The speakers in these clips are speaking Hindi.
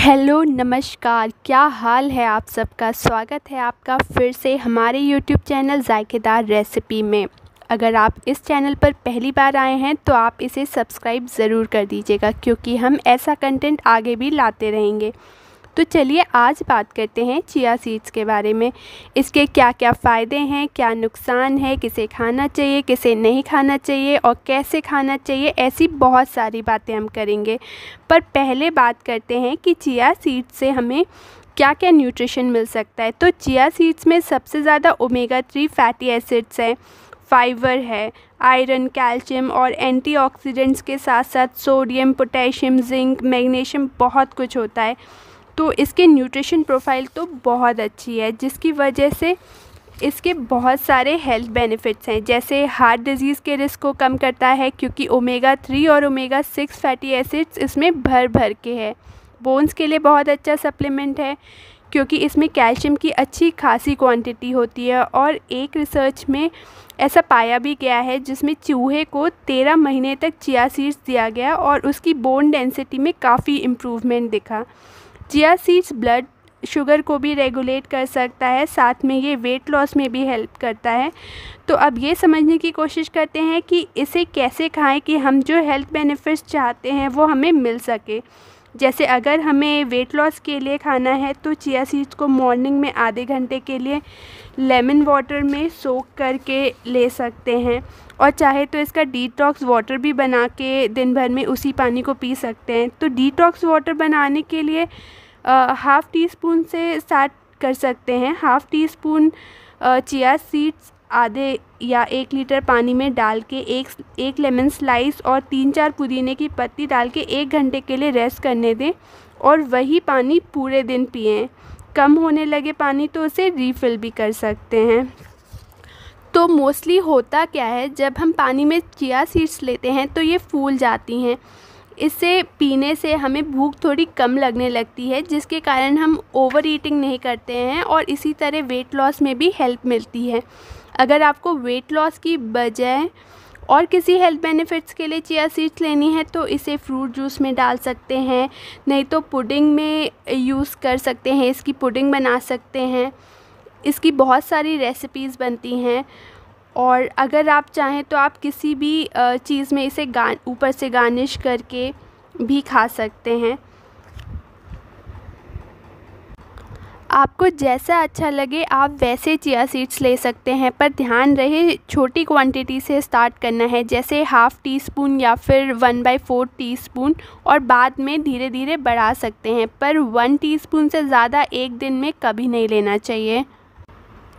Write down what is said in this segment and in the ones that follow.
हेलो नमस्कार, क्या हाल है आप सबका। स्वागत है आपका फिर से हमारे यूट्यूब चैनल जायकेदार रेसिपी में। अगर आप इस चैनल पर पहली बार आए हैं तो आप इसे सब्सक्राइब ज़रूर कर दीजिएगा, क्योंकि हम ऐसा कंटेंट आगे भी लाते रहेंगे। तो चलिए आज बात करते हैं चिया सीड्स के बारे में। इसके क्या क्या फ़ायदे हैं, क्या नुकसान है, किसे खाना चाहिए, किसे नहीं खाना चाहिए और कैसे खाना चाहिए, ऐसी बहुत सारी बातें हम करेंगे। पर पहले बात करते हैं कि चिया सीड्स से हमें क्या क्या न्यूट्रिशन मिल सकता है। तो चिया सीड्स में सबसे ज़्यादा ओमेगा 3 फैटी एसिड्स हैं, फाइबर है, आयरन, कैल्शियम और एंटीऑक्सीडेंट्स के साथ साथ सोडियम, पोटेशियम, जिंक, मैग्नीशियम, बहुत कुछ होता है। तो इसके न्यूट्रिशन प्रोफाइल तो बहुत अच्छी है, जिसकी वजह से इसके बहुत सारे हेल्थ बेनिफिट्स हैं। जैसे हार्ट डिजीज़ के रिस्क को कम करता है, क्योंकि ओमेगा 3 और ओमेगा 6 फैटी एसिड्स इसमें भर भर के है। बोन्स के लिए बहुत अच्छा सप्लीमेंट है, क्योंकि इसमें कैल्शियम की अच्छी खासी क्वांटिटी होती है। और एक रिसर्च में ऐसा पाया भी गया है, जिसमें चूहे को 13 महीने तक चिया सीड्स दिया गया और उसकी बोन डेंसिटी में काफ़ी इम्प्रूवमेंट दिखा। चिया सीड्स ब्लड शुगर को भी रेगुलेट कर सकता है, साथ में ये वेट लॉस में भी हेल्प करता है। तो अब ये समझने की कोशिश करते हैं कि इसे कैसे खाएं कि हम जो हेल्थ बेनिफिट्स चाहते हैं वो हमें मिल सके। जैसे अगर हमें वेट लॉस के लिए खाना है तो चिया सीड्स को मॉर्निंग में आधे घंटे के लिए लेमन वाटर में सोक करके ले सकते हैं, और चाहे तो इसका डिटॉक्स वाटर भी बना के दिन भर में उसी पानी को पी सकते हैं। तो डिटॉक्स वाटर बनाने के लिए हाफ़ टी स्पून से स्टार्ट कर सकते हैं। Half tea spoon chia seeds आधे या 1 लीटर पानी में डाल के एक लेमन स्लाइस और 3-4 पुदीने की पत्ती डाल के 1 घंटे के लिए रेस्ट करने दें, और वही पानी पूरे दिन पिएं। कम होने लगे पानी तो उसे रीफ़िल भी कर सकते हैं। तो मोस्टली होता क्या है, जब हम पानी में चिया सीड्स लेते हैं तो ये फूल जाती हैं। इससे पीने से हमें भूख थोड़ी कम लगने लगती है, जिसके कारण हम ओवर ईटिंग नहीं करते हैं, और इसी तरह वेट लॉस में भी हेल्प मिलती है। अगर आपको वेट लॉस की बजाय और किसी हेल्थ बेनिफिट्स के लिए चिया सीड्स लेनी है तो इसे फ्रूट जूस में डाल सकते हैं, नहीं तो पुडिंग में यूज़ कर सकते हैं, इसकी पुडिंग बना सकते हैं। इसकी बहुत सारी रेसिपीज़ बनती हैं, और अगर आप चाहें तो आप किसी भी चीज़ में इसे ऊपर से गार्निश करके भी खा सकते हैं। आपको जैसा अच्छा लगे आप वैसे चिया सीड्स ले सकते हैं, पर ध्यान रहे छोटी क्वांटिटी से स्टार्ट करना है, जैसे हाफ़ टी स्पून या फिर 1/4 टीस्पून, और बाद में धीरे धीरे बढ़ा सकते हैं। पर 1 टीस्पून से ज़्यादा एक दिन में कभी नहीं लेना चाहिए।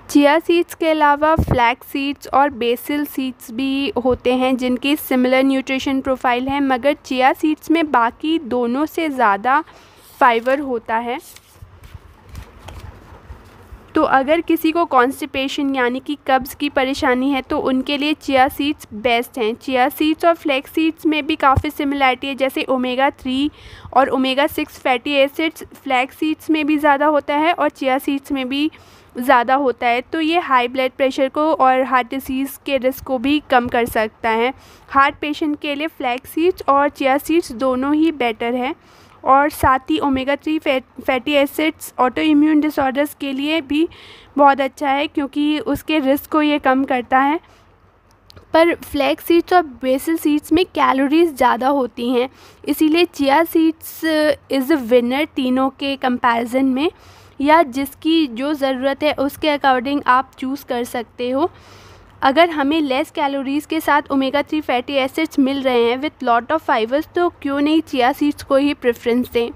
चिया सीड्स के अलावा फ्लैक्स सीड्स और बेसिल सीड्स भी होते हैं, जिनकी सिमिलर न्यूट्रिशन प्रोफाइल है, मगर चिया सीड्स में बाकी दोनों से ज़्यादा फाइबर होता है। तो अगर किसी को कॉन्स्टिपेशन यानी कि कब्ज़ की परेशानी है तो उनके लिए चिया सीड्स बेस्ट हैं। चिया सीड्स और फ्लैक्स सीड्स में भी काफ़ी सिमिलरिटी है, जैसे ओमेगा 3 और omega 6 fatty acids flax seeds में भी ज़्यादा होता है और चिया सीड्स में भी ज़्यादा होता है। तो ये हाई ब्लड प्रेशर को और हार्ट डिसीज़ के रिस्क को भी कम कर सकता है। हार्ट पेशेंट के लिए फ्लैक्स सीड्स और चिया सीड्स दोनों ही बेटर है, और साथ ही omega 3 fatty acids auto immune disorders के लिए भी बहुत अच्छा है, क्योंकि उसके रिस्क को ये कम करता है। पर फ्लैक्स सीड्स और बेसिल सीड्स में कैलोरीज़ ज़्यादा होती हैं, इसीलिए chia seeds is a winner तीनों के कंपैरिजन में, या जिसकी जो ज़रूरत है उसके अकॉर्डिंग आप चूज़ कर सकते हो। अगर हमें लेस कैलोरीज़ के साथ ओमेगा 3 फैटी एसिड्स मिल रहे हैं विथ लॉट ऑफ फाइबर्स, तो क्यों नहीं चिया सीड्स को ही प्रेफरेंस दें।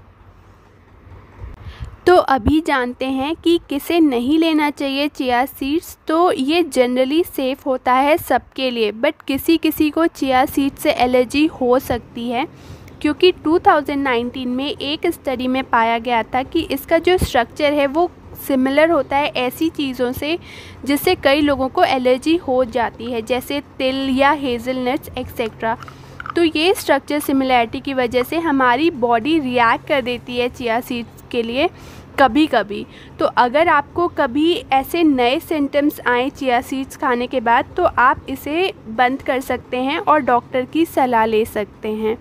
तो अभी जानते हैं कि किसे नहीं लेना चाहिए चिया सीड्स। तो ये जनरली सेफ़ होता है सबके लिए, बट किसी किसी को चिया सीड्स से एलर्जी हो सकती है, क्योंकि 2019 में एक स्टडी में पाया गया था कि इसका जो स्ट्रक्चर है वो सिमिलर होता है ऐसी चीज़ों से जिससे कई लोगों को एलर्जी हो जाती है, जैसे तिल या हेज़लनट्स एक्सेट्रा। तो ये स्ट्रक्चर सिमिलैरिटी की वजह से हमारी बॉडी रिएक्ट कर देती है चिया सीड्स के लिए कभी कभी। तो अगर आपको कभी ऐसे नए सिम्टम्स आए चिया सीड्स खाने के बाद, तो आप इसे बंद कर सकते हैं और डॉक्टर की सलाह ले सकते हैं।